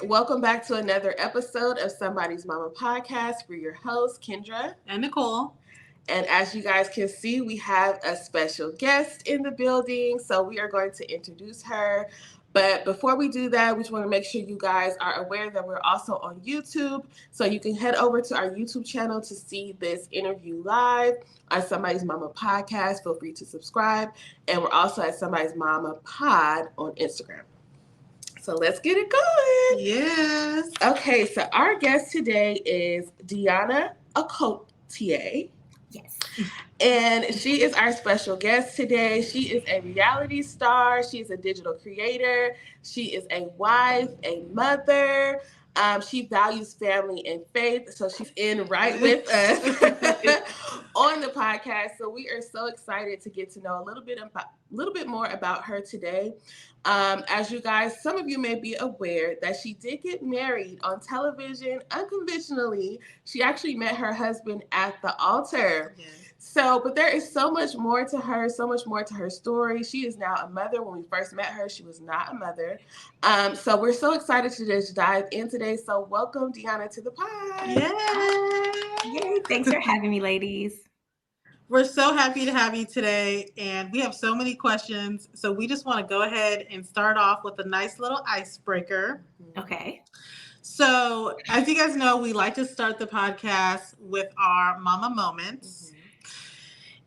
welcome back to another episode of Somebody's Mama Podcast. We're your hosts, Kendra and Nicole. And as you guys can see, we have a special guest in the building. So we are going to introduce her. But before we do that, we just want to make sure you guys are aware that we're also on YouTube. So you can head over to our YouTube channel to see this interview live on Somebody's Mama Podcast. Feel free to subscribe. And we're also at Somebody's Mama Pod on Instagram. So let's get it going. Yes. Okay, so our guest today is Deonna Okotie. Yes. And she is our special guest today. She is a reality star. She is a digital creator. She is a wife, a mother. She values family and faith. So she's in right with us on the podcast. So we are so excited to get to know a little bit more about her today. As you guys, some of you may be aware that she did get married on television unconventionally. She actually met her husband at the altar. Yes. So, but there is so much more to her, so much more to her story. She is now a mother. When we first met her, she was not a mother. So we're so excited to just dive in today. So welcome, Deonna, to the pod. Yay. Thanks for having me, ladies. We're so happy to have you today, and we have so many questions. So we just want to go ahead and start off with a nice little icebreaker. Okay. So as you guys know, we like to start the podcast with our mama moments. Mm-hmm.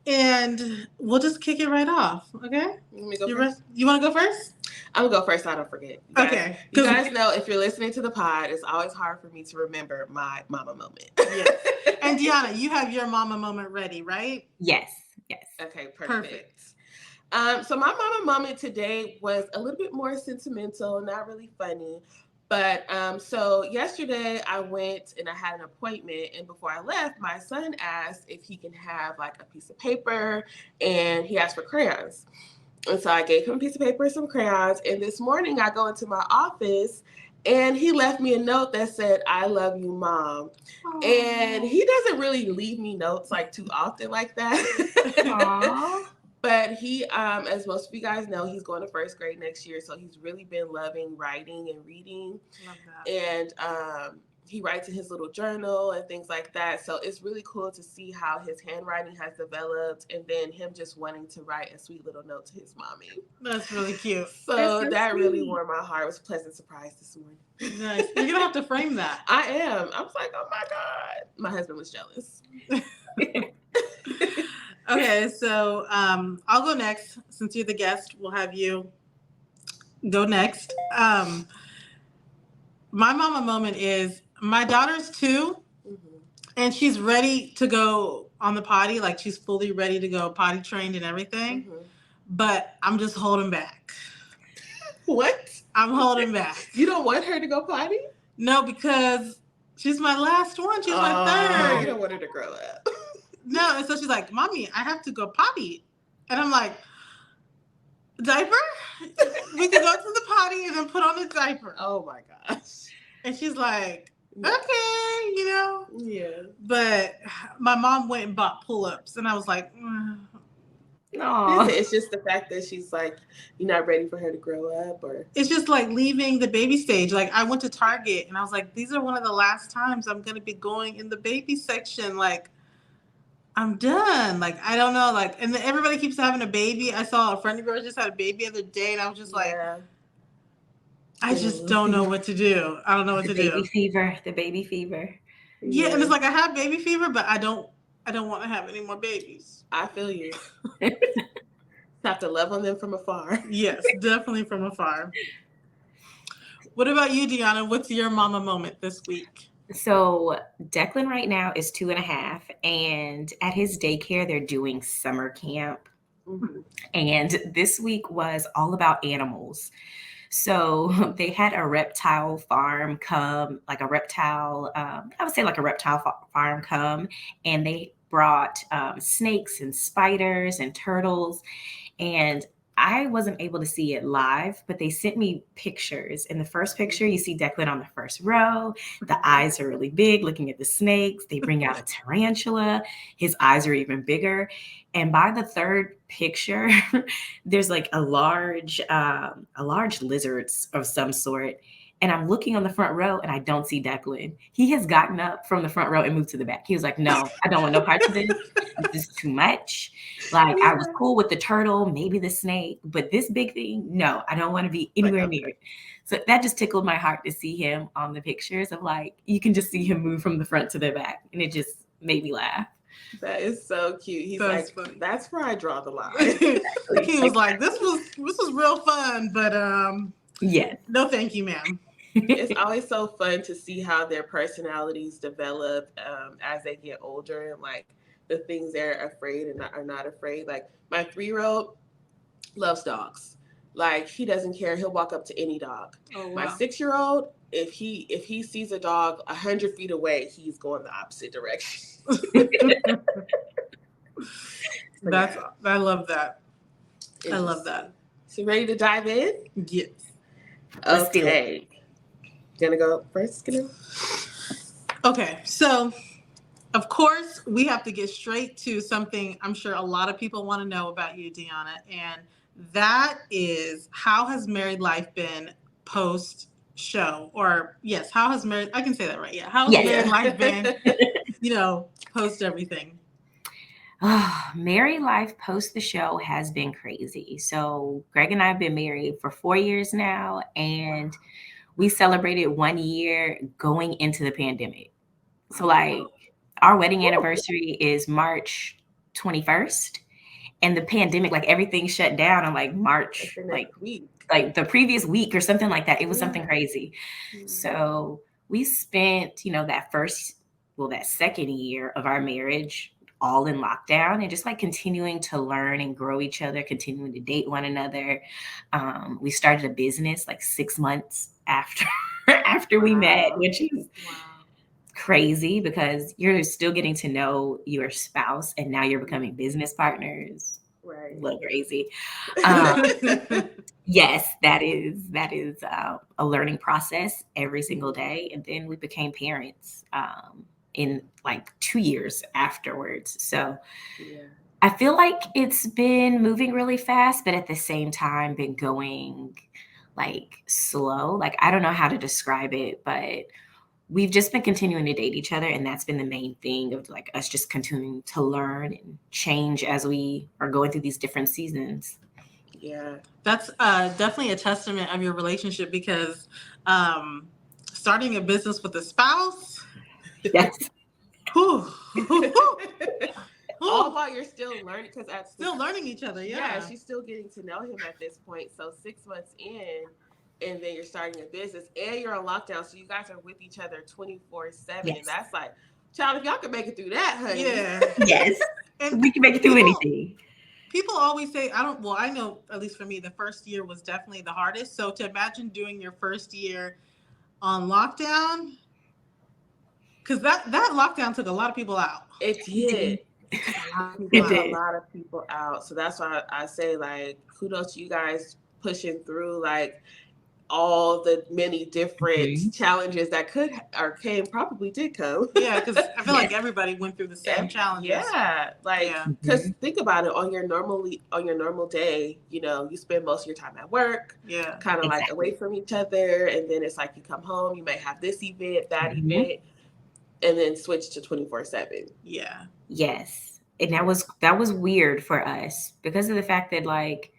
And we'll just kick it right off, okay? You want to go first? I'm going to go first so I don't forget. Okay. You guys know if you're listening to the pod, it's always hard for me to remember my mama moment. Yes. And Deonna, you have your mama moment ready, right? Yes. Okay, perfect. So my mama moment today was a little bit more sentimental, not really funny. But so yesterday I went and I had an appointment, and before I left, my son asked if he can have like a piece of paper, and he asked for crayons. And so I gave him a piece of paper and some crayons. And this morning I go into my office and he left me a note that said, "I love you, Mom." Aww. And he doesn't really leave me notes like too often like that. Aww. But he, as most of you guys know, he's going to first grade next year. So he's really been loving writing and reading. Love that. And he writes in his little journal and things like that. So it's really cool to see how his handwriting has developed, and then him just wanting to write a sweet little note to his mommy. That's really cute. So that really warmed my heart. It was a pleasant surprise this morning. Nice. You're going to have to frame that. I am. I was like, oh my God. My husband was jealous. Okay, so I'll go next. Since you're the guest, we'll have you go next. My mama moment is my daughter's 2, and she's ready to go on the potty. Like, she's fully ready to go potty trained and everything. But I'm just holding back. What? I'm holding back. You don't want her to go potty? No, because she's my last one. She's my third. You don't want her to grow up. No, and so she's like, "Mommy, I have to go potty." And I'm like, "Diaper? We can go to the potty and then put on the diaper." Oh my gosh. And she's like, "Okay, you know." Yeah. But my mom went and bought pull-ups, and I was like, No. It's just the fact that she's like, you're not ready for her to grow up, or it's just like leaving the baby stage. Like, I went to Target and I was like, these are one of the last times I'm going to be going in the baby section. Like, I'm done. Like, I don't know. Like, and then everybody keeps having a baby. I saw a friend of yours just had a baby the other day, and I was just like, I just don't know what to do. I don't know what to do. The baby fever. Yeah, and it's like I have baby fever, but I don't want to have any more babies. I feel you. Have to love on them from afar. Yes, definitely from afar. What about you, Deonna? What's your mama moment this week? So Declan right now is 2.5, and at his daycare, they're doing summer camp. And this week was all about animals. So they had a reptile farm come, like a reptile, I would say like a reptile farm come, and they brought snakes and spiders and turtles. And I wasn't able to see it live, but they sent me pictures. In the first picture, you see Declan on the first row. The eyes are really big, looking at the snakes. They bring out a tarantula. His eyes are even bigger. And by the third picture, there's like a large lizard of some sort. And I'm looking on the front row and I don't see Declan. He has gotten up from the front row and moved to the back. He was like, no, I don't want no parts of this. This is too much. Like, I was cool with the turtle, maybe the snake, but this big thing, no, I don't want to be anywhere near it. So that just tickled my heart to see him on the pictures of like, you can just see him move from the front to the back. And it just made me laugh. That is so cute. He's That's like, funny. that's where I draw the line. He was like, this was real fun, but Yeah. no thank you, ma'am. It's always so fun to see how their personalities develop as they get older, and like the things they're afraid and are not afraid. Like my 3-year-old loves dogs. Like he doesn't care. He'll walk up to any dog. Oh, wow. My 6-year-old, if he sees a dog 100 feet away, he's going the opposite direction. I love that. I love that. So ready to dive in? Yes. Let's do Okay. Gonna go first, Okay, so of course we have to get straight to something I'm sure a lot of people want to know about you, Deonna, and that is, how has married life been post show? Or yes, how has married, I can say that right. Yeah. How has married life been, post everything? Married life post the show has been crazy. So Greg and I have been married for 4 years now, and we celebrated 1 year going into the pandemic. So like our wedding anniversary is March 21st, and the pandemic, like everything shut down on like March, like the previous week or something like that. It was something crazy. So we spent, that second year of our marriage all in lockdown and just like continuing to learn and grow each other, continuing to date one another. We started a business like 6 months after we met, which is crazy because you're still getting to know your spouse and now you're becoming business partners. Right. A little crazy. Yes, that is a learning process every single day. And then we became parents in like 2 years afterwards. So I feel like it's been moving really fast, but at the same time been going like slow. Like, I don't know how to describe it, but we've just been continuing to date each other. And that's been the main thing of like us just continuing to learn and change as we are going through these different seasons. Yeah, that's definitely a testament of your relationship because starting a business with a spouse. Yes. All while you're still learning, because still learning each other. Yeah, she's still getting to know him at this point. So 6 months in, and then you're starting a business, and you're on lockdown, so you guys are with each other 24/7, and that's like, child, if y'all can make it through that, honey. Yeah. Yes, and we can make it through anything. People always say, I know, at least for me, the first year was definitely the hardest. So to imagine doing your first year on lockdown, because that lockdown took a lot of people out. It did. A lot of people out. So that's why I say, like, kudos to you guys pushing through, like, all the many different challenges that could or probably did come. Yeah, because I feel like everybody went through the same challenges. Yeah, like, because think about it, on your normal day, you spend most of your time at work. Yeah, kind of like away from each other, and then it's like you come home, you may have this event, that event, and then switch to 24/7. Yeah. Yes, and that was weird for us because of the fact that like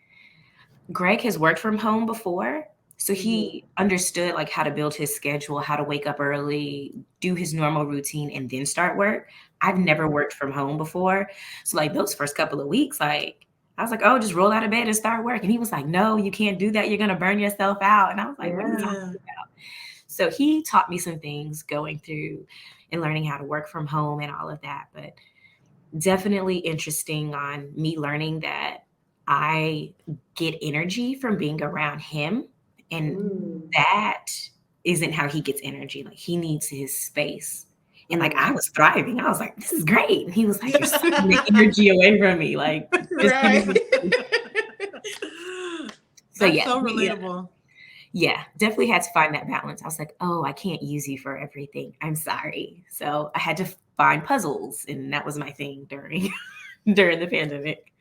Greg has worked from home before. So he understood like how to build his schedule, how to wake up early, do his normal routine, and then start work. I've never worked from home before. So like those first couple of weeks, like I was like, oh, just roll out of bed and start work. And he was like, no, you can't do that. You're going to burn yourself out. And I was like, what are you talking about? So he taught me some things going through and learning how to work from home and all of that. But definitely interesting on me learning that I get energy from being around him. And that isn't how he gets energy. Like he needs his space. And like I was thriving. I was like, this is great. And he was like, you're sucking the energy away from me. Like so yeah. So relatable. Yeah, definitely had to find that balance. I was like, oh, I can't use you for everything. I'm sorry. So I had to find puzzles. And that was my thing during the pandemic.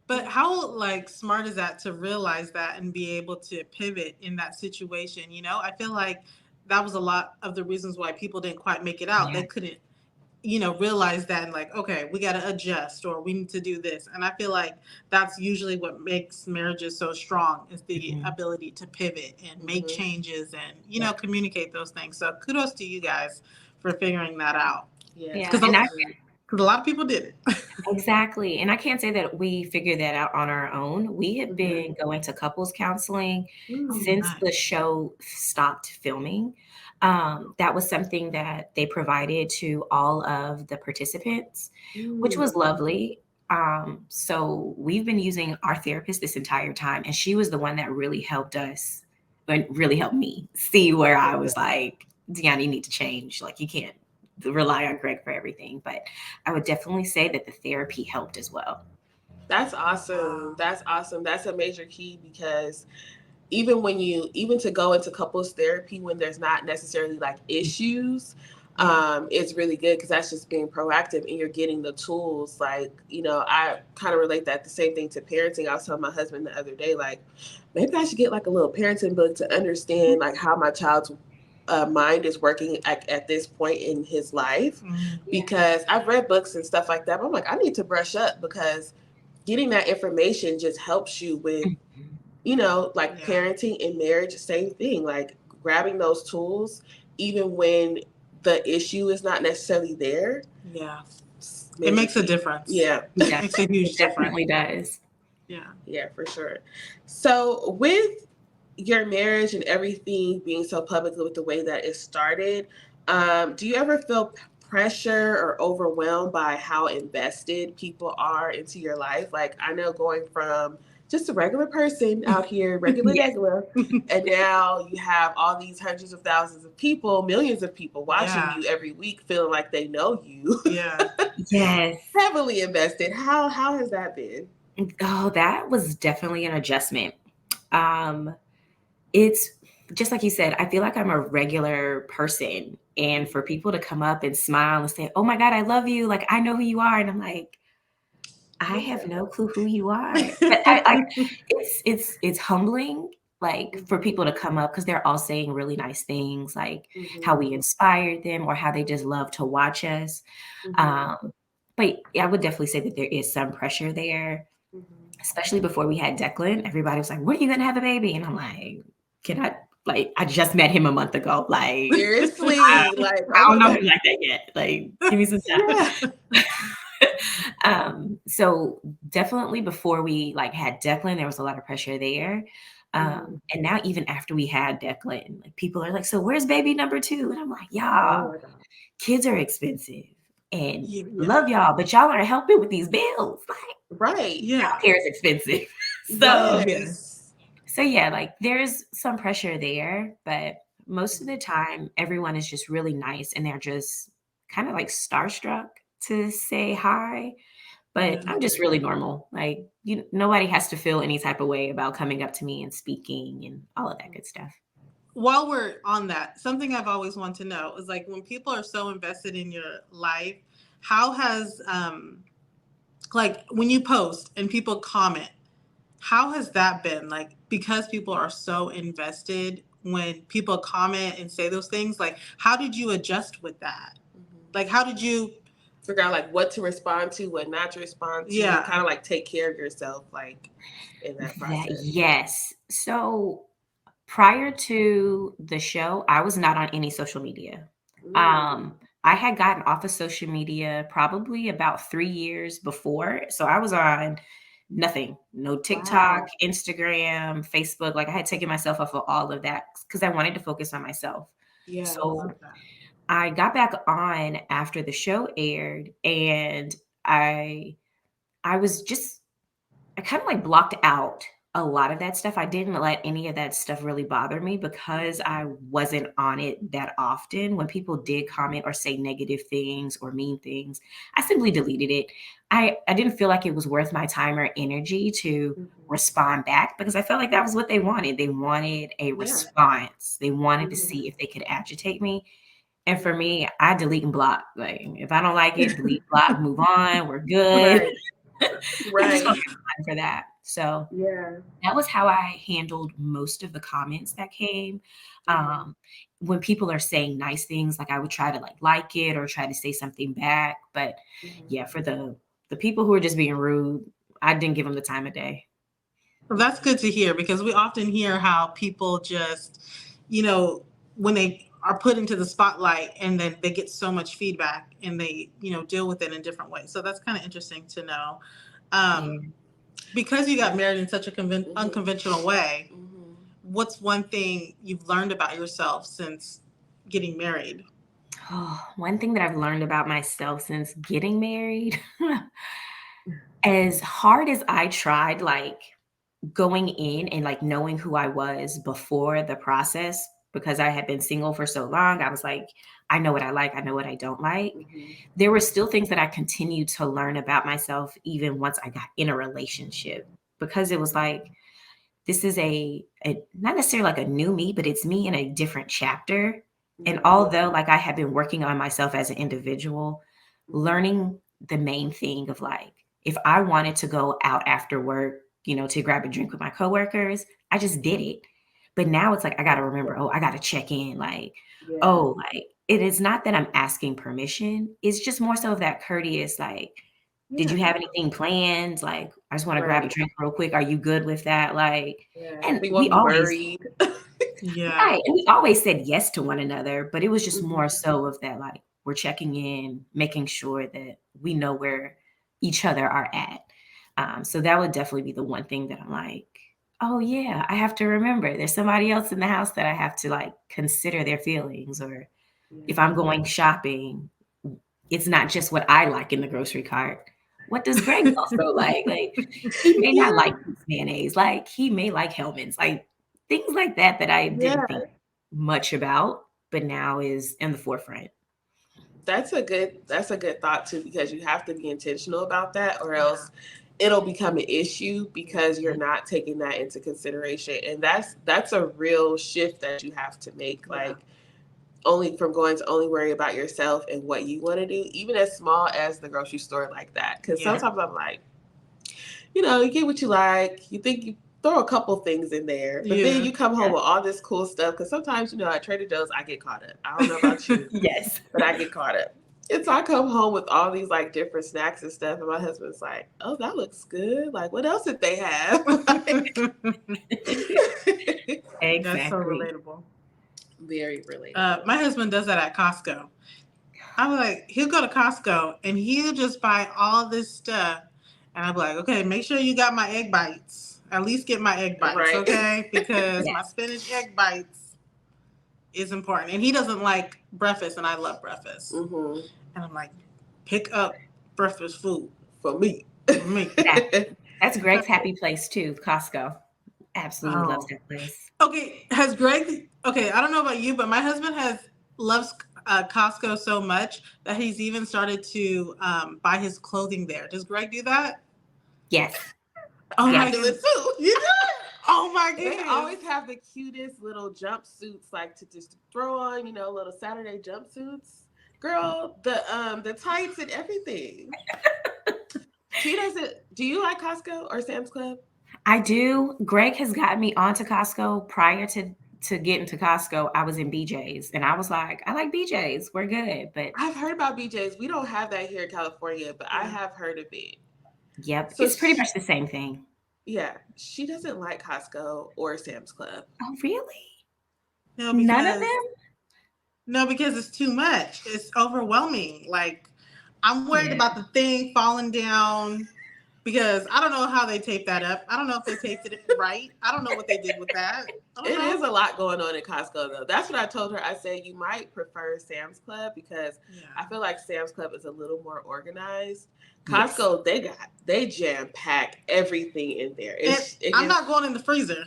But how like smart is that to realize that and be able to pivot in that situation? You know, I feel like that was a lot of the reasons why people didn't quite make it out. Yeah. They couldn't, you know, realize that and like, okay, we got to adjust or we need to do this. And I feel like that's usually what makes marriages so strong is the ability to pivot and make changes and, you know, communicate those things. So kudos to you guys for figuring that out. Yeah. Because a lot of people did it. Exactly. And I can't say that we figured that out on our own. We have been going to couples counseling since the show stopped filming. That was something that they provided to all of the participants, which was lovely. So we've been using our therapist this entire time, and she was the one that really helped us, and really helped me see where I was like, Deonna, you need to change. Like, you can't rely on Greg for everything. But I would definitely say that the therapy helped as well. That's awesome. That's awesome. That's a major key because even to go into couples therapy when there's not necessarily like issues, it's really good because that's just being proactive and you're getting the tools. Like, you know, I kind of relate that the same thing to parenting. I was telling my husband the other day, like, maybe I should get like a little parenting book to understand like how my child's mind is working at this point in his life, because I've read books and stuff like that, but I'm like, I need to brush up because getting that information just helps you with, you know, like parenting and marriage, same thing, like grabbing those tools, even when the issue is not necessarily there. Yeah. It makes a difference. Yeah. It makes a huge difference. Definitely does. Yeah, for sure. So with your marriage and everything being so publicly with the way that it started, do you ever feel pressure or overwhelmed by how invested people are into your life? Like, I know going from just a regular person out here, regular, and now you have all these hundreds of thousands of people, millions of people watching you every week, feeling like they know you. Yes. Heavily invested. How has that been? Oh, that was definitely an adjustment. It's just like you said, I feel like I'm a regular person. And for people to come up and smile and say, oh my God, I love you. Like, I know who you are. And I'm like, I have no clue who you are. But it's humbling, like, for people to come up because they're all saying really nice things, like how we inspired them or how they just love to watch us. But I would definitely say that there is some pressure there, especially before we had Declan. Everybody was like, when are you going to have a baby? And I'm like, I just met him a month ago. Like, seriously, I don't know him like that yet. Like, give me some time. So definitely before we like had Declan, there was a lot of pressure there. And now even after we had Declan, like people are like, so where's baby number 2? And I'm like, y'all, kids are expensive and love y'all, but y'all are helping with these bills. Like, healthcare is expensive. So yeah, like there's some pressure there, but most of the time everyone is just really nice and they're just kind of like starstruck to say hi. But I'm just really normal. Like, nobody has to feel any type of way about coming up to me and speaking and all of that good stuff. While we're on that, something I've always wanted to know is like when people are so invested in your life, how has like when you post and people comment, how has that been? Like, because people are so invested, when people comment and say those things, like how did you adjust with that? Like how did you figure out like what to respond to, what not to respond to, kind of like take care of yourself like in that process? Yes. So prior to the show, I was not on any social media. I had gotten off of social media probably about 3 years before. So I was on nothing, no TikTok, Instagram, Facebook. Like I had taken myself off of all of that because I wanted to focus on myself. So I got back on after the show aired, and I was just, I kind of like blocked out a lot of that stuff. I didn't let any of that stuff really bother me because I wasn't on it that often. When people did comment or say negative things or mean things, I simply deleted it. I didn't feel like it was worth my time or energy to respond back because I felt like that was what they wanted. They wanted a response. They wanted to see if they could agitate me. And for me, I delete and block. Like if I don't like it, delete, block, move on. We're good. I just don't Right. have time for that. So Yeah. that was how I handled most of the comments that came. Mhm. Um, when people are saying nice things, like I would try to like it or try to say something back. But Mhm. yeah, for the people who are just being rude, I didn't give them the time of day. Well, that's good to hear because we often hear how people just, you know, when they are put into the spotlight and then they get so much feedback and they, deal with it in different ways. So that's kind of interesting to know. Yeah. Um, because you got married in such a Mhm. unconventional way, Mhm. what's one thing you've learned about yourself since getting married? Oh, one thing that I've learned about myself since getting married, as hard as I tried, going in and knowing who I was before the process, because I had been single for so long, I was like, I know what I like, I know what I don't like. Mhm. There were still things that I continued to learn about myself even once I got in a relationship, because it was like, this is a not necessarily like a new me, but it's me in a different chapter. And Mhm. although I had been working on myself as an individual, learning the main thing of if I wanted to go out after work, to grab a drink with my coworkers, I just did it. But now it's I got to remember, oh, I got to check in. Yeah. Oh, it is not that I'm asking permission. It's just more so of that courteous, did you Yeah. have anything planned? I just want to grab a Right. drink real quick. Are you good with that? Yeah. And So you won't we be always, worried. Yeah. right. And we always said yes to one another, but it was just more Mhm. so of that, we're checking in, making sure that we know where each other are at. So that would definitely be the one thing that I'm oh yeah, I have to remember there's somebody else in the house that I have to consider their feelings, or if Yeah. I'm going shopping, it's not just what I like in the grocery cart. What does Greg also like? He may not Yeah. like this mayonnaise. He may like Hellman's. Things like that that I didn't Yeah. think much about, but now is in the forefront. That's a good thought too, because you have to be intentional about that, or else it'll become an issue because you're not taking that into consideration. And that's a real shift that you have to make. Yeah. Only from going to only worry about yourself and what you want to do, even as small as the grocery store, like that. Because Yeah. sometimes I'm like, you get what you like. You think you throw a couple things in there, but then Yeah. you come home Yeah. with all this cool stuff. Because sometimes, at Trader Joe's, I get caught up. I don't know about you, Yes. but I get caught up. And so I come home with all these different snacks and stuff, and my husband's like, "Oh, that looks good. What else did they have?" That's so Exactly. relatable. Very relatable. My husband does that at Costco. I'm like, he'll go to Costco and he'll just buy all this stuff. And I'm like, okay, make sure you got my egg bites. At least get my egg bites, Right. okay? Because my Yes. spinach egg bites is important. And he doesn't like breakfast, and I love breakfast. Hmm. And I'm like, pick up breakfast food For me. for me. That's Okay. Greg's happy place too, Costco. Absolutely loves Oh. that place. Okay, has Greg? Okay, I don't know about you, but my husband loves Costco so much that he's even started to buy his clothing there. Does Greg do that? Yes. Oh I my Yes. do it goodness! too. You do it. Oh my They goodness! always have the cutest little jumpsuits, to just throw on, little Saturday jumpsuits. Girl, the tights and everything. He doesn't. Do you like Costco or Sam's Club? I do. Greg has gotten me onto Costco. Prior to getting to Costco, I was in BJ's, and I was like, I like BJ's. We're good. But I've heard about BJ's. We don't have that here in California, but I Yeah. have heard of it. yep, So it's pretty much the same thing. yeah, she doesn't like Costco or Sam's Club. Oh, really? No, None of because them? it's too much. It's overwhelming. Like I'm worried Yeah. about the thing falling down because I don't know how they taped that up. I don't know if they taped it right. I don't know what they did with that. I don't It is know. a lot going on in Costco, though. That's what I told her. I said you might prefer Sam's Club because Yeah. I feel like Sam's Club is a little more organized. Yes. Costco, they jam pack everything in there. And It I'm gets not going in the freezer.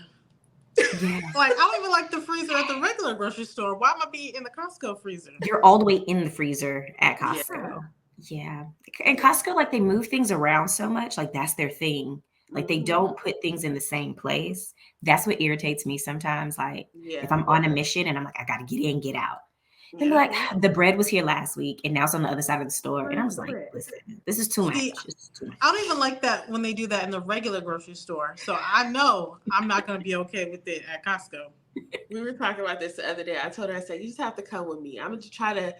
Yeah. Like I don't even like the freezer at the regular grocery store. Why am I be in the Costco freezer? You're all the way in the freezer at yeah, Costco. Yeah. And yeah. Costco, they move things around so much. That's their thing. They Mhm. don't put things in the same place. That's what irritates me sometimes. If Yeah. I'm on a mission and I'm like, I got to get in, get out. They'd be like, the bread was here last week and now it's on the other side of the store. And I was like, Bread. listen, this is too much. See, It's too much. I don't even like that when they do that in the regular grocery store. So I know I'm not going to be okay with it at Costco. We were talking about this the other day. I told her, I said, you just have to come with me. I'm going to try to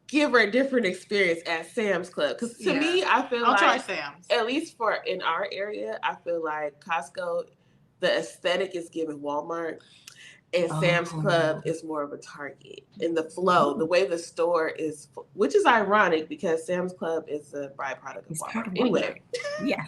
give her a different experience at Sam's Club. Because to me, I feel I'll try like, Sam's. at least for in our area, I feel like Costco, the aesthetic is giving Walmart. And Sam's Club is more of a Target in the flow, the way the store is, which is ironic because Sam's Club is a byproduct of Walmart. Anyway. Yeah.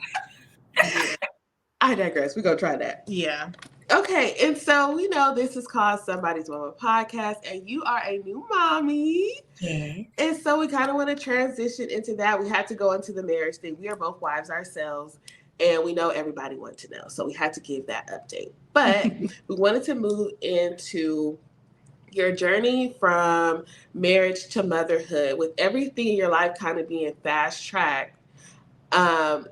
I digress. We're going to try that. Yeah. Okay. And so we know this is called Somebody's Mama Podcast, and you are a new mommy. Yeah. And so we kind of want to transition into that. We had to go into the marriage thing. We are both wives ourselves. And we know everybody wants to know. So we had to give that update. But we wanted to move into your journey from marriage to motherhood with everything in your life kind of being fast tracked.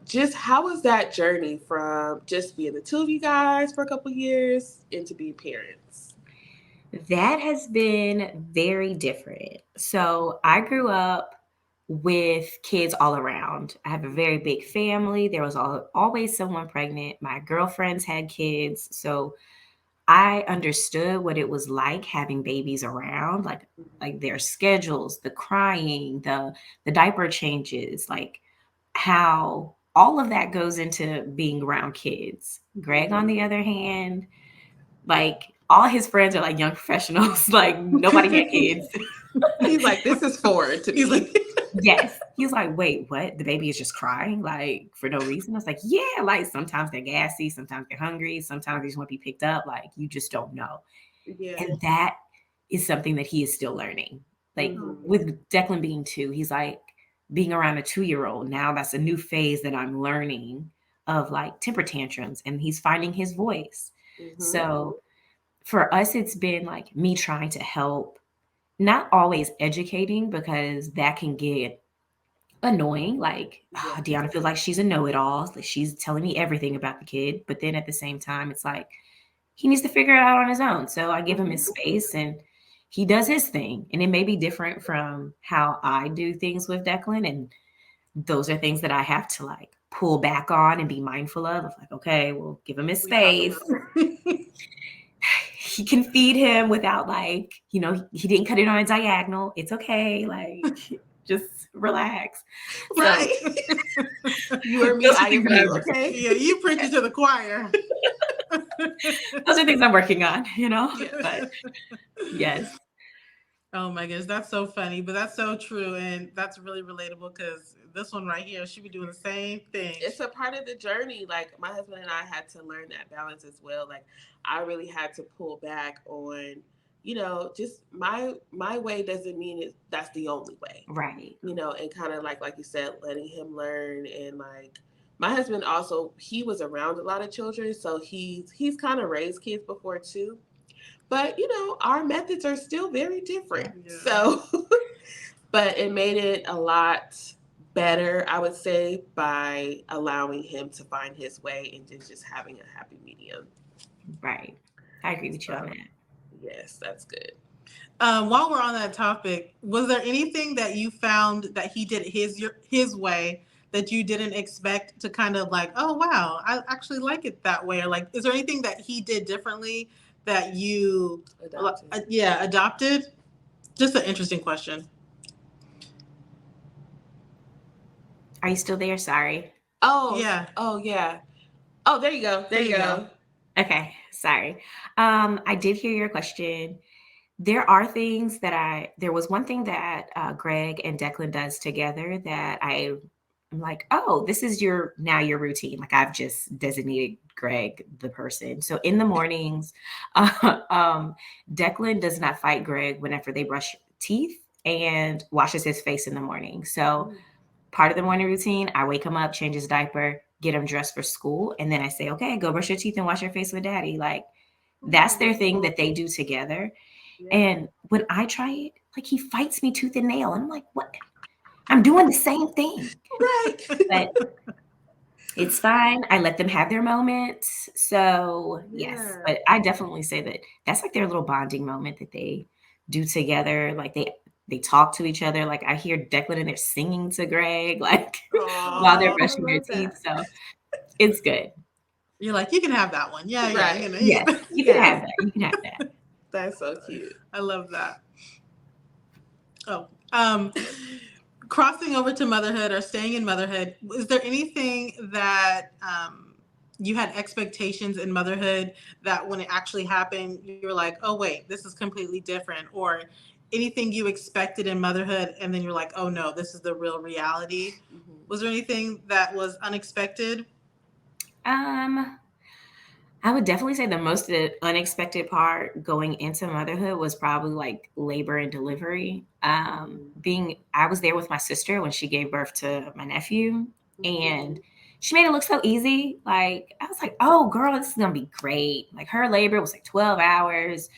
Just how was that journey from just being the two of you guys for a couple of years into being parents? That has been very different. So I grew up with kids all around. I have a very big family. There was always someone pregnant. My girlfriends had kids. So I understood what it was like having babies around, like their schedules, the crying, the diaper changes, like how all of that goes into being around kids. Greg, on the other hand, like all his friends are like young professionals. Like nobody had kids. He's like, this is foreign to me. He's like, yes. He's like, wait, what? The baby is just crying like for no reason? I was like, yeah, like sometimes they're gassy, sometimes they're hungry, sometimes they just want to be picked up. Like you just don't know. Yeah. And that is something that he is still learning. Like with Declan being 2, he's like being around a 2-year-old. Now that's a new phase that I'm learning of like temper tantrums, and he's finding his voice. So for us, it's been like me trying to help, not always educating because that can get annoying. Like Deonna feels like she's a know-it-all. Like she's telling me everything about the kid. But then at the same time, it's like he needs to figure it out on his own. So I give him his space and he does his thing. And it may be different from how I do things with Declan. And those are things that I have to like pull back on and be mindful of. Like, okay, we'll give him his space. He can feed him without like, he didn't cut it on a diagonal. It's okay. Like, just relax. Right. You or me, I am you, okay? Yeah, you preach it to the choir. Those are things I'm working on, but yes. Oh my goodness, that's so funny, but that's so true, and that's really relatable because this one right here, she be doing the same thing. It's a part of the journey. Like my husband and I had to learn that balance as well. Like I really had to pull back on, just my way doesn't mean that's the only way, right? And kind of like you said, letting him learn. And like my husband also, he was around a lot of children, so he's kind of raised kids before too. But, our methods are still very different. Yeah. So, but it made it a lot better, I would say, by allowing him to find his way and just having a happy medium. Right. I agree with you on that. Yes, that's good. While we're on that topic, was there anything that you found that he did his way that you didn't expect to kind of like, oh, wow, I actually like it that way? Or like, is there anything that he did differently that you adopted? Just an interesting question. Are you still there? Sorry. Oh yeah. Oh yeah. Oh, there you go. There you go. Okay, sorry. I did hear your question. There are things there was one thing that Greg and Declan does together that I'm like, oh, this is your routine. Like I've just designated Greg the person. So in the mornings, Declan does not fight Greg whenever they brush teeth and washes his face in the morning. So part of the morning routine, I wake him up, change his diaper, get him dressed for school. And then I say, okay, go brush your teeth and wash your face with daddy. Like that's their thing that they do together. Yeah. And when I try it, like he fights me tooth and nail. And I'm like, what? I'm doing the same thing. Right. But it's fine. I let them have their moments. So yes, but I definitely say that's like their little bonding moment that they do together. Like they talk to each other. Like I hear Declan and they're singing to Greg, like while they're Oh, I brushing their love teeth. that. So it's good. You're like, you can have that one. Yeah, yeah. Right. Yes, you can Yes. have that. You can have that. That's so cute. I love that. Oh, crossing over to motherhood or staying in motherhood, is there anything that you had expectations in motherhood that when it actually happened, you were like, oh, wait, this is completely different? Or anything you expected in motherhood and then you're like, oh, no, this is the real reality? Was there anything that was unexpected? I would definitely say the most unexpected part going into motherhood was probably like labor and delivery. I was there with my sister when she gave birth to my nephew, and she made it look so easy. Like I was like, "Oh, girl, this is gonna be great." Like her labor was like 12 hours,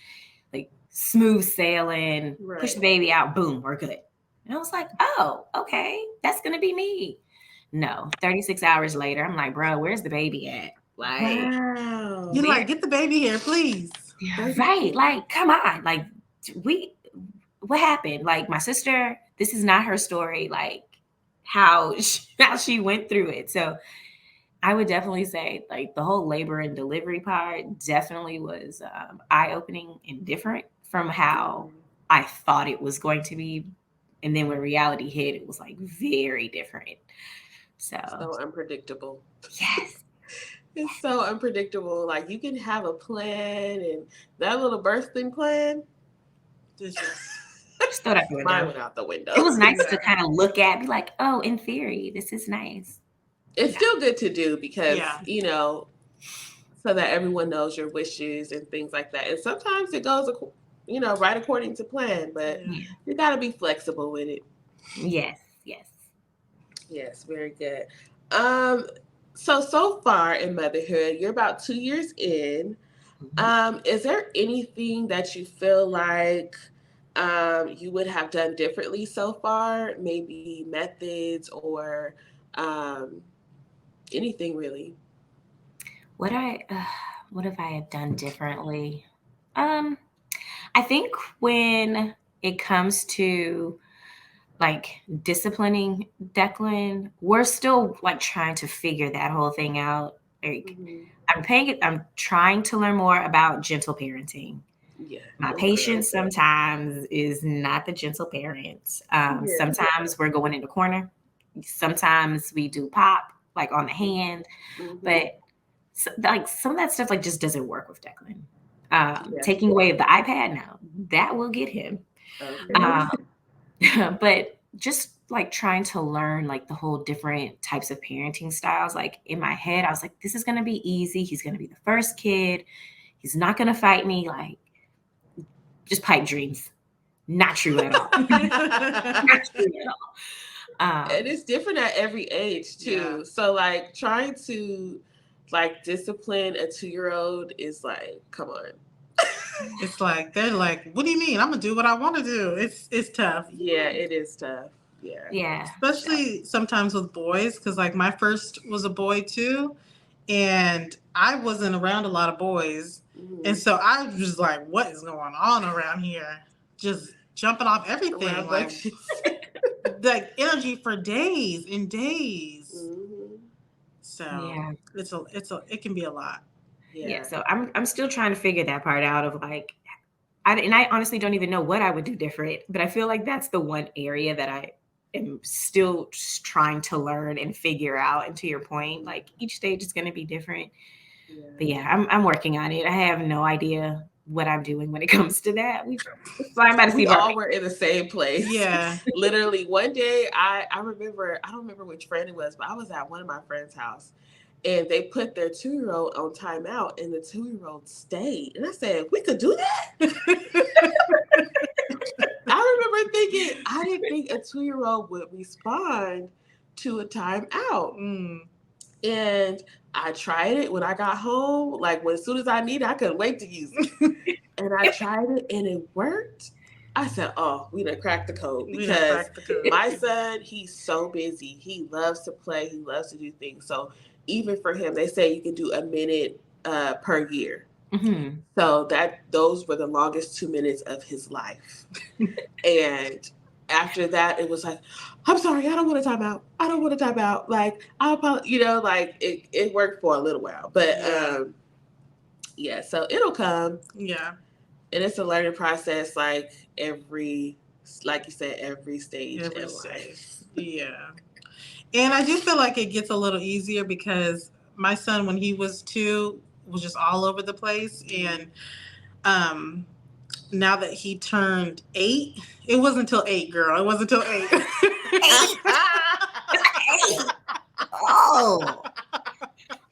like smooth sailing. Right. Push the baby out, boom, we're good. And I was like, "Oh, okay, that's gonna be me." No, 36 hours later, I'm like, "Bro, where's the baby at?" Like, Wow. You're like, get the baby here, please. right? Like, come on, like what happened? Like my sister, this is not her story. Like how she went through it. So I would definitely say like the whole labor and delivery part definitely was eye opening and different from how I thought it was going to be, and then when reality hit, it was like very different. So Unpredictable. yes. It's so unpredictable. Like you can have a plan and that little birthing plan. Just throw that window. Mine went out the window. It was nice to kind of look at, be like, oh, in theory, this is nice. It's still good to do because, you know, so that everyone knows your wishes and things like that. And sometimes it goes, you know, right according to plan, but you got to be flexible with it. Yes. Yes, very good. So far in motherhood, you're about 2 years in. Is there anything that you feel like you would have done differently so far? Maybe methods or anything really? What have I done differently? I think when it comes to like disciplining Declan, we're still like trying to figure that whole thing out. Like I'm trying to learn more about gentle parenting. Yeah. My patience sometimes is not the gentle parent. Sometimes we're going in the corner. Sometimes we do pop like on the hand, but like some of that stuff like just doesn't work with Declan. Taking away the iPad, no, that will get him. But just like trying to learn like the whole different types of parenting styles. Like in my head, I was like, this is going to be easy. He's going to be the first kid. He's not going to fight me. Like just pipe dreams. Not true at all. Not true at all. And it's different at every age too. So like trying to like discipline a 2-year-old is like, come on. It's like they're like, what do you mean? I'm gonna do what I want to do. It's tough. Yeah, it is tough. Yeah. Especially sometimes with boys, because like my first was a boy too, and I wasn't around a lot of boys, and so I was just like, what is going on around here? Just jumping off everything, like energy for days and days. So it can be a lot. Yeah. So I'm still trying to figure that part out of like, I honestly don't even know what I would do different, but I feel like that's the one area that I am still just trying to learn and figure out. And to your point, like each stage is going to be different. But I'm working on it. I have no idea what I'm doing when it comes to that. We all were in the same place. Yeah. Literally one day I remember, I don't remember which friend it was, but I was at one of my friends' house and they put their 2-year-old on timeout and the 2-year-old stayed. And I said, we could do that? I remember thinking, I didn't think a 2-year-old would respond to a timeout. And I tried it when I got home. Like as soon as I needed it, I couldn't wait to use it. And I tried it and it worked. I said, oh, we done cracked the code because my son, he's so busy. He loves to play. He loves to do things. So even for him, they say you can do a minute per year. Mm-hmm. So those were the longest 2 minutes of his life. And after that, it was like, I'm sorry, I don't want to time out. I don't want to time out. Like, I'll apologize. Like it worked for a little while. But yeah, so it'll come. Yeah. And it's a learning process, like like you said, every stage in life. Yeah. And I do feel like it gets a little easier because my son, when he was 2, was just all over the place. And now that he turned 8, it wasn't until 8, girl. It wasn't until 8. 8. 8. Oh.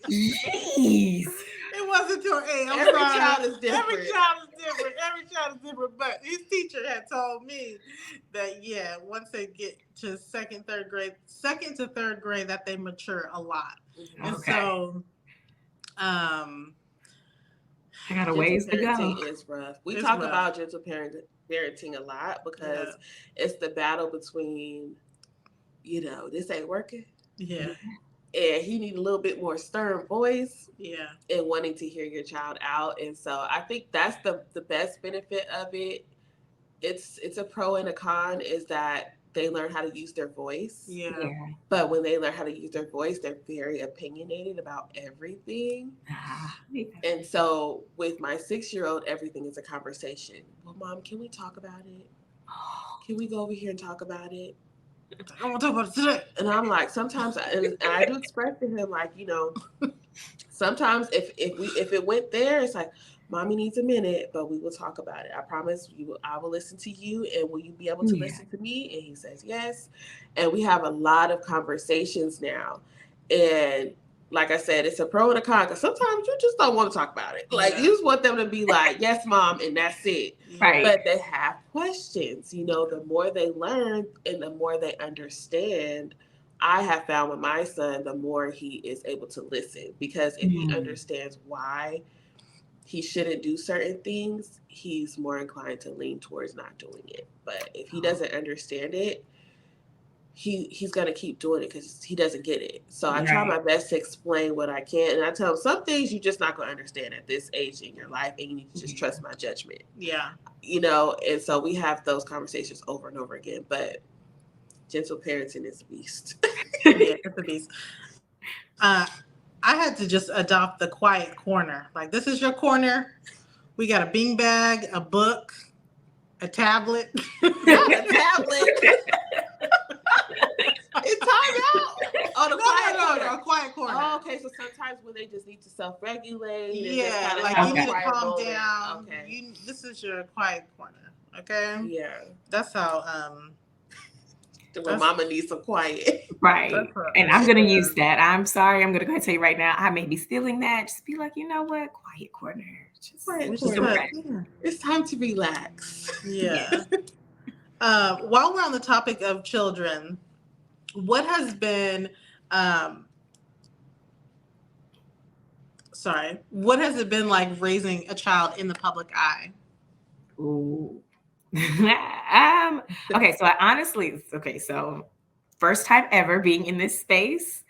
Jeez. It wasn't until 8. Every child is different. Every child is different. But his teacher had told me that, yeah, once they get to second to third grade, that they mature a lot. And so, I got a ways to go. Parenting is rough. We talk about gentle parenting a lot because it's the battle between, this ain't working. Yeah. And he need a little bit more stern voice. Yeah. And wanting to hear your child out. And so I think that's the best benefit of it. It's a pro and a con is that they learn how to use their voice. Yeah. But when they learn how to use their voice, they're very opinionated about everything. And so with my 6-year-old, everything is a conversation. Well, Mom, can we talk about it? Can we go over here and talk about it? I want to talk about it today. And I'm like, sometimes, and I do express to him, like, sometimes if it went there, it's like, Mommy needs a minute, but we will talk about it. I promise I will listen to you, and will you be able to listen to me? And he says yes. And we have a lot of conversations now. And like I said, it's a pro and a con, because sometimes you just don't want to talk about it. Like, you just want them to be like, yes, Mom, and that's it. Right. But they have questions. The more they learn and the more they understand, I have found with my son, the more he is able to listen. Because if he understands why he shouldn't do certain things, he's more inclined to lean towards not doing it. But if he doesn't understand it, he's going to keep doing it because he doesn't get it. So I try my best to explain what I can. And I tell him some things you're just not going to understand at this age in your life. And you need to just trust my judgment. Yeah. And so we have those conversations over and over again. But gentle parenting is a beast. Yeah, it's a beast. I had to just adopt the quiet corner. Like, this is your corner. We got a beanbag, a book, a tablet. Not a tablet. It's time out. Oh, the quiet corner. No, a quiet corner. Oh, okay. So sometimes when they just need to self-regulate. Yeah, like you need to calm down. Okay. This is your quiet corner. Okay. Yeah. That's how. When Mama needs some quiet. Right. And I'm going to use that. I'm sorry. I'm going to go ahead and tell you right now. I may be stealing that. Just be like, you know what? Quiet corner. It's time to relax. Yeah. While we're on the topic of children, what has been, what has it been like raising a child in the public eye? Ooh. Okay, so first time ever being in this space.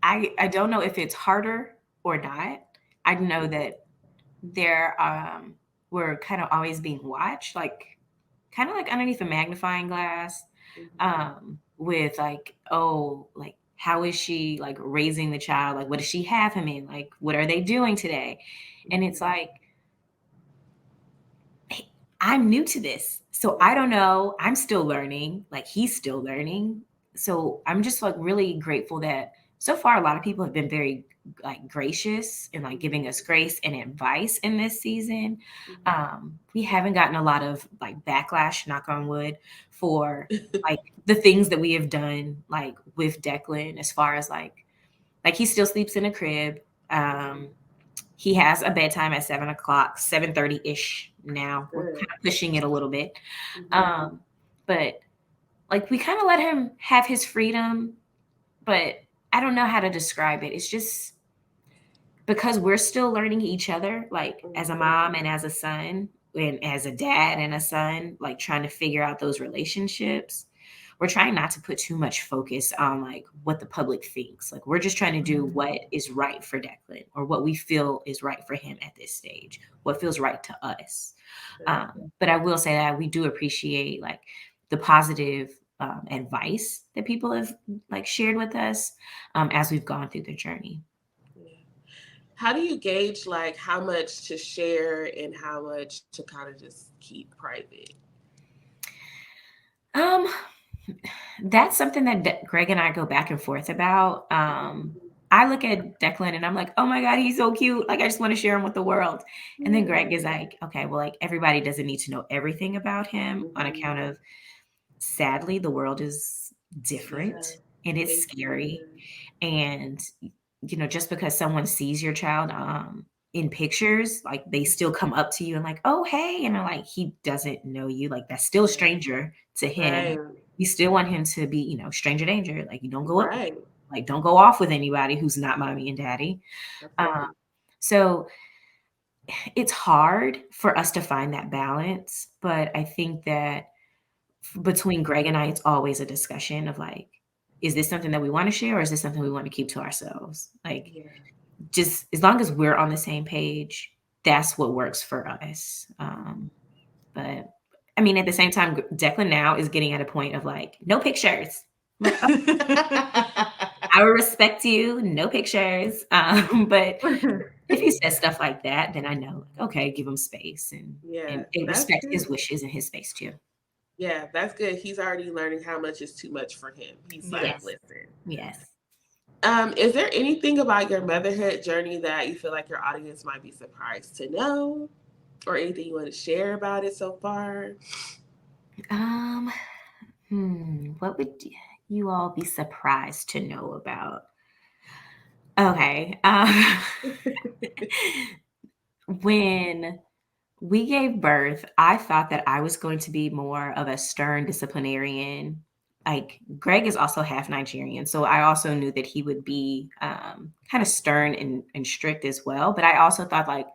I don't know if it's harder or not. I know that we're kind of always being watched, like kind of like underneath a magnifying glass, with like, oh, like how is she like raising the child? Like, what does she have him in? Like, what are they doing today? And it's like, I'm new to this. So I don't know. I'm still learning. Like, he's still learning. So I'm just like really grateful that so far a lot of people have been very like gracious and like giving us grace and advice in this season. We haven't gotten a lot of like backlash, knock on wood, for like the things that we have done like with Declan, as far as like he still sleeps in a crib. He has a bedtime at 7:30 ish now. We're kind of pushing it a little bit. But like we kind of let him have his freedom, but I don't know how to describe it. It's just because we're still learning each other, like as a mom and as a son, and as a dad and a son, like trying to figure out those relationships. we're trying not to put too much focus on like what the public thinks. Like we're just trying to do what is right for Declan, or what we feel is right for him at this stage, what feels right to us. But I will say that we do appreciate like the positive advice that people have like shared with us as we've gone through the journey. How do you gauge like how much to share and how much to kind of just keep private? That's something that Greg and I go back and forth about. I look at Declan and I'm like, oh my God, he's so cute. Like, I just want to share him with the world. And then Greg is like, okay, well, like everybody doesn't need to know everything about him on account of, sadly, the world is different and it's scary. And, you know, just because someone sees your child in pictures, like they still come up to you and like, oh, hey, you know, like he doesn't know you. Like that's still a stranger to him. You still want him to be, you know, stranger danger. Like you don't go up, like don't go off with anybody who's not mommy and daddy. So it's hard for us to find that balance. But I think that between Greg and I, it's always a discussion of like, is this something that we want to share, or is this something we want to keep to ourselves? Like, just as long as we're on the same page, that's what works for us. But I mean, at the same time, Declan now is getting at a point of like, no pictures. Like, I will respect you, no pictures. But if he says stuff like that, then I know, okay, give him space and respect his wishes and his space too. Yeah, that's good. He's already learning how much is too much for him. He's like, listen. Yes. Is there anything about your motherhood journey that you feel like your audience might be surprised to know, or anything you want to share about it so far? What would you all be surprised to know about? Okay. When we gave birth, I thought that I was going to be more of a stern disciplinarian. Like Greg is also half Nigerian, so I also knew that he would be kind of stern and strict as well. But I also thought like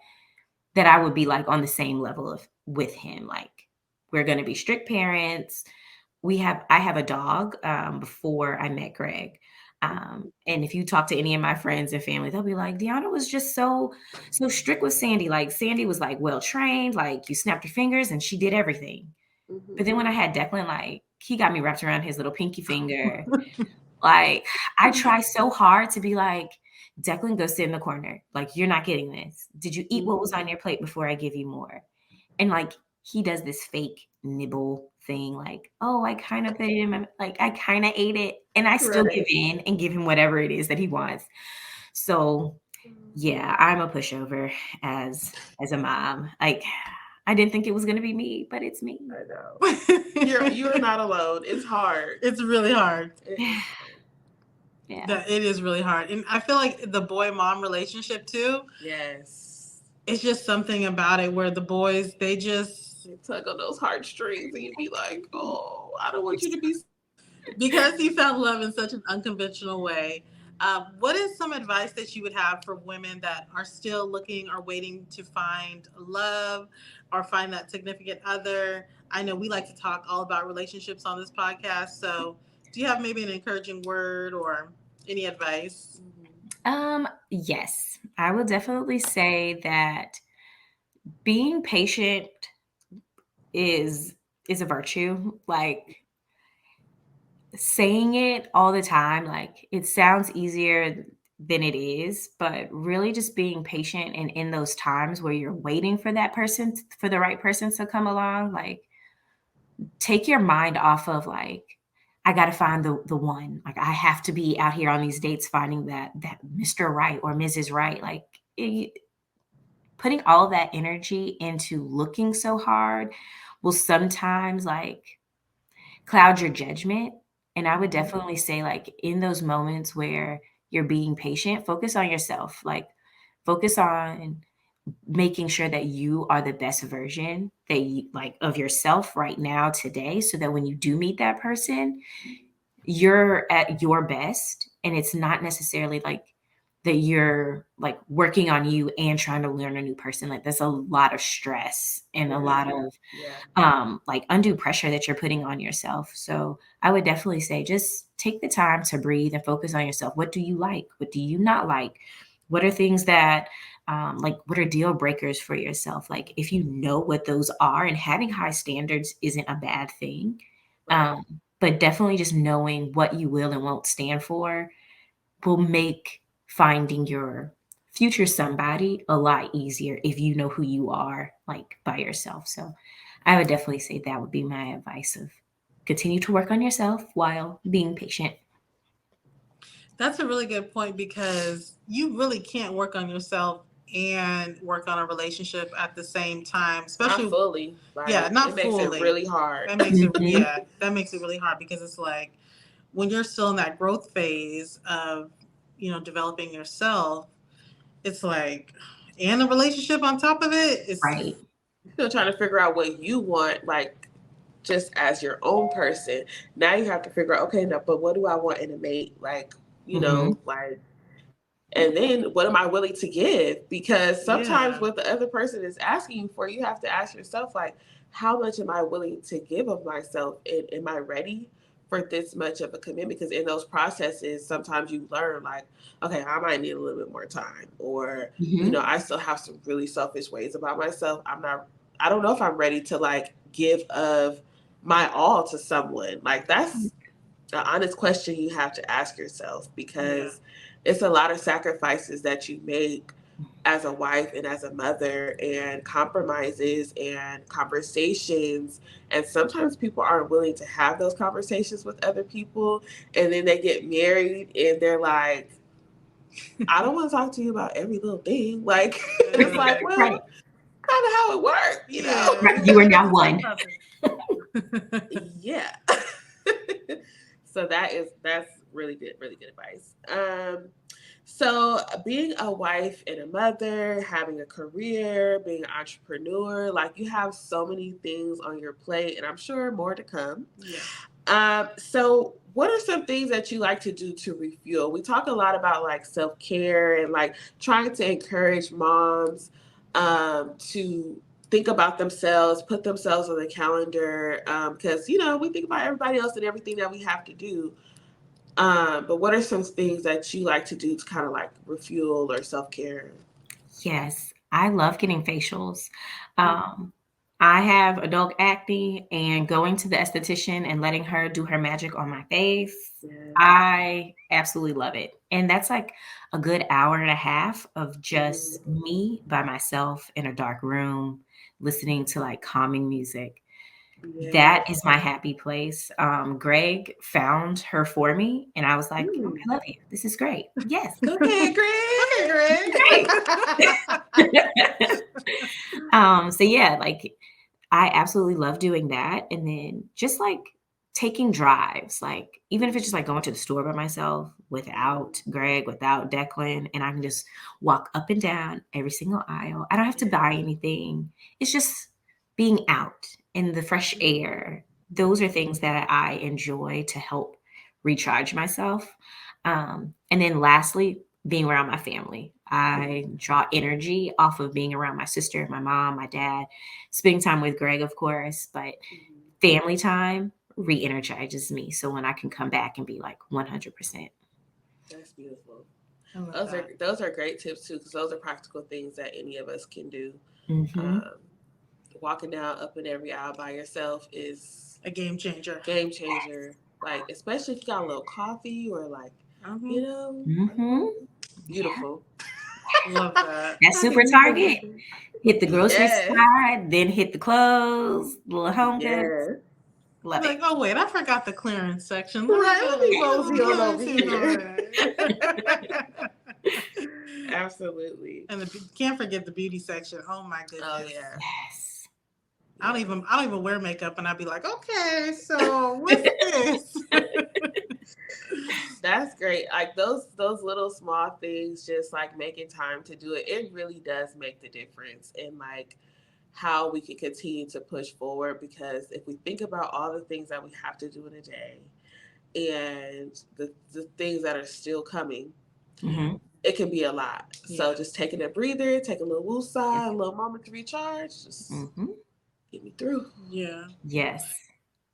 that I would be like on the same level of with him. Like we're going to be strict parents. I have a dog before I met Greg. And if you talk to any of my friends and family, they'll be like, Deonna was just so strict with Sandy. Like Sandy was like well trained, like you snapped your fingers and she did everything. But then when I had Declan, like he got me wrapped around his little pinky finger. Like I try so hard to be like, Declan, go sit in the corner. Like you're not getting this. Did you eat what was on your plate before I give you more? And like he does this fake nibble thing, like, oh, I kind of put it in my, like I kind of ate it, and I still give in and give him whatever it is that he wants. So yeah, I'm a pushover as a mom. Like I didn't think it was gonna be me, but it's me. I know. You're not alone. It's hard. It's really hard. Yeah. It is really hard. And I feel like the boy-mom relationship too. Yes. It's just something about it where the boys, they tug on those heartstrings and you'd be like, oh, I don't want you to be. Because he found love in such an unconventional way. What is some advice that you would have for women that are still looking or waiting to find love or find that significant other? I know we like to talk all about relationships on this podcast. So do you have maybe an encouraging word or any advice? Yes, I will definitely say that being patient is a virtue. Like saying it all the time, like it sounds easier than it is, but really just being patient, and in those times where you're waiting for that person, for the right person to come along, like take your mind off of like, I got to find the one. Like I have to be out here on these dates finding that Mr. Right or Mrs. Right. Like putting all that energy into looking so hard will sometimes like cloud your judgment. And I would definitely say like in those moments where you're being patient, focus on yourself. Like focus on making sure that you are the best version that you like of yourself right now today, so that when you do meet that person, you're at your best. And it's not necessarily like that you're like working on you and trying to learn a new person. Like there's a lot of stress and a lot of like undue pressure that you're putting on yourself. So I would definitely say just take the time to breathe and focus on yourself. What do you like? What do you not like? What are things that like what are deal breakers for yourself? Like if you know what those are, and having high standards isn't a bad thing. But definitely just knowing what you will and won't stand for will make finding your future somebody a lot easier if you know who you are, like by yourself. So I would definitely say that would be my advice of continue to work on yourself while being patient. That's a really good point because you really can't work on yourself and work on a relationship at the same time, especially not fully. Like, yeah, not it makes fully. it really hard. That makes it Mhm. that makes it really hard because it's like when you're still in that growth phase of, developing yourself, it's like and a relationship on top of it, it's Right. You're still trying to figure out what you want, like just as your own person. Now you have to figure out, okay, now, but what do I want in a mate? Like, Hmm. like, and then what am I willing to give? Because sometimes yeah. what the other person is asking you for, you have to ask yourself, like, how much am I willing to give of myself? And am I ready for this much of a commitment? Because in those processes, sometimes you learn, like, okay, I might need a little bit more time, or Hmm. I still have some really selfish ways about myself. I don't know if I'm ready to like give of my all to someone. Like that's an honest question you have to ask yourself, Yeah. because it's a lot of sacrifices that you make as a wife and as a mother, and compromises and conversations, and sometimes people aren't willing to have those conversations with other people, and then they get married and they're like, I don't want to talk to you about every little thing, like it's Yeah. like, Right. well, kind of how it worked, Yeah. Right. You are now Talk one. about Yeah. So that's really good advice. So being a wife and a mother, having a career, being an entrepreneur, like you have so many things on your plate, and I'm sure more to come. Yeah. So what are some things that you like to do to refuel? We talk a lot about like self-care and like trying to encourage moms to think about themselves, put themselves on the calendar, because we think about everybody else and everything that we have to do. But what are some things that you like to do to kind of like refuel or self-care? Yes, I love getting facials. Um, I have adult acne, and going to the esthetician and letting her do her magic on my face, Yeah. I absolutely love it. And that's like a good hour and a half of just me by myself in a dark room, listening to like calming music. Yeah. That is my happy place. Greg found her for me, and I was like, "Oh, Mm. I love you. This is great. Yes, Go ahead, Okay, Greg. Greg. so yeah, like I absolutely love doing that. And then just like taking drives, like even if it's just like going to the store by myself without Greg, without Declan, and I can just walk up and down every single aisle. I don't have to buy anything. It's just being out in the fresh air. Those are things that I enjoy to help recharge myself. And then lastly, being around my family. I draw energy off of being around my sister, my mom, my dad, spending time with Greg, of course, but family time re-energizes me. So when I can come back and be like 100%. That's beautiful. I love Those are that. those are great tips too, because those are practical things that any of us can do. Hmm. Um, Walking down up and every aisle by yourself is A game changer. game changer. Like especially if you got a little coffee or like, you Mhm. know, Hmm. Yeah. beautiful. Love that. That super Target, hit the grocery Yes, side, then hit the clothes, little home goods. yes. You're Love it. like, oh wait, I forgot the clearance section. Let me Right. Let go. me mosey on Let me over see here. that. Absolutely. And can't forget the beauty section. Oh my Oh goodness. yeah. Yes. Yeah. I don't even wear makeup, and I'd be like, okay, so what's this? That's great. Like those little small things, just like making time to do it, it really does make the difference in like how we can continue to push forward. Because if we think about all the things that we have to do in a day and the things that are still coming, Hmm. it can be a lot. So Yeah. just taking a breather, take a little woosah, a little moment to recharge, just get me through. Yeah. Yes.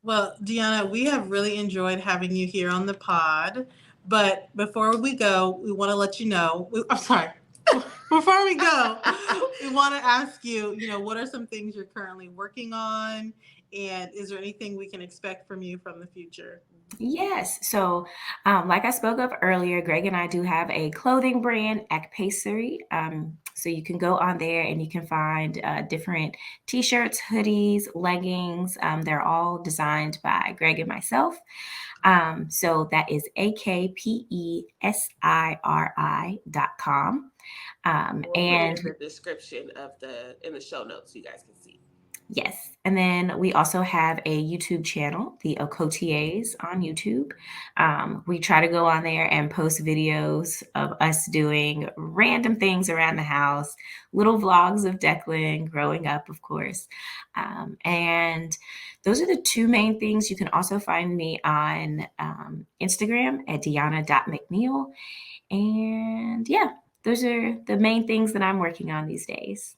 Well, Deonna, we have really enjoyed having you here on the pod. But before we go, we want to let you know. I'm sorry. Before we go, we want to ask you, what are some things you're currently working on? And is there anything we can expect from you from the future? Yes. So, like I spoke of earlier, Greg and I do have a clothing brand, Akpacery. So you can go on there and you can find different t-shirts, hoodies, leggings. They're all designed by Greg and myself. So that is akpesiri.com. We'll put it And in the description in the show notes so you guys can see. yes. And then we also have a YouTube channel, the Okoties on YouTube. We try to go on there and post videos of us doing random things around the house, little vlogs of Declan growing up, of course. And those are the two main things. You can also find me on Instagram at Deonna.McNeill. And yeah, those are the main things that I'm working on these days.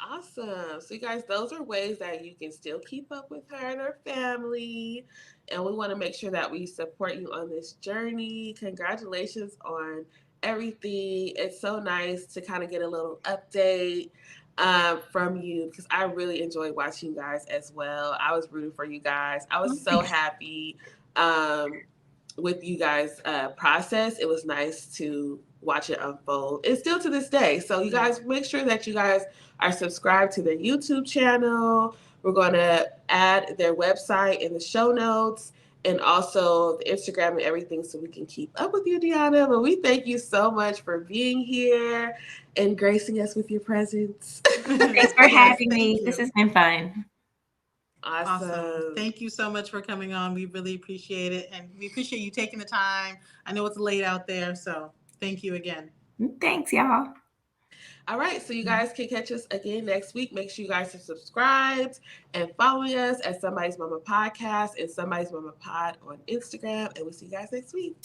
Awesome. So, you guys, those are ways that you can still keep up with her and her family. And we want to make sure that we support you on this journey. Congratulations on everything. It's so nice to kind of get a little update from you because I really enjoyed watching you guys as well. I was rooting for you guys. I was so happy with you guys' process. It was nice to watch it unfold. And still to this day. So you guys make sure that you guys are subscribed to their YouTube channel. We're going to add their website in the show notes and also the Instagram and everything so we can keep up with you, Deonna. But we thank you so much for being here and gracing us with your presence. Thanks for having me. You. This has been fun. Awesome. Thank you so much for coming on. We really appreciate it. And we appreciate you taking the time. I know it's late out there, so thank you again. Thanks, y'all. All right, so you guys can catch us again next week. Make sure you guys are subscribed and following us at Somebody's Mama Podcast and Somebody's Mama Pod on Instagram. And we'll see you guys next week.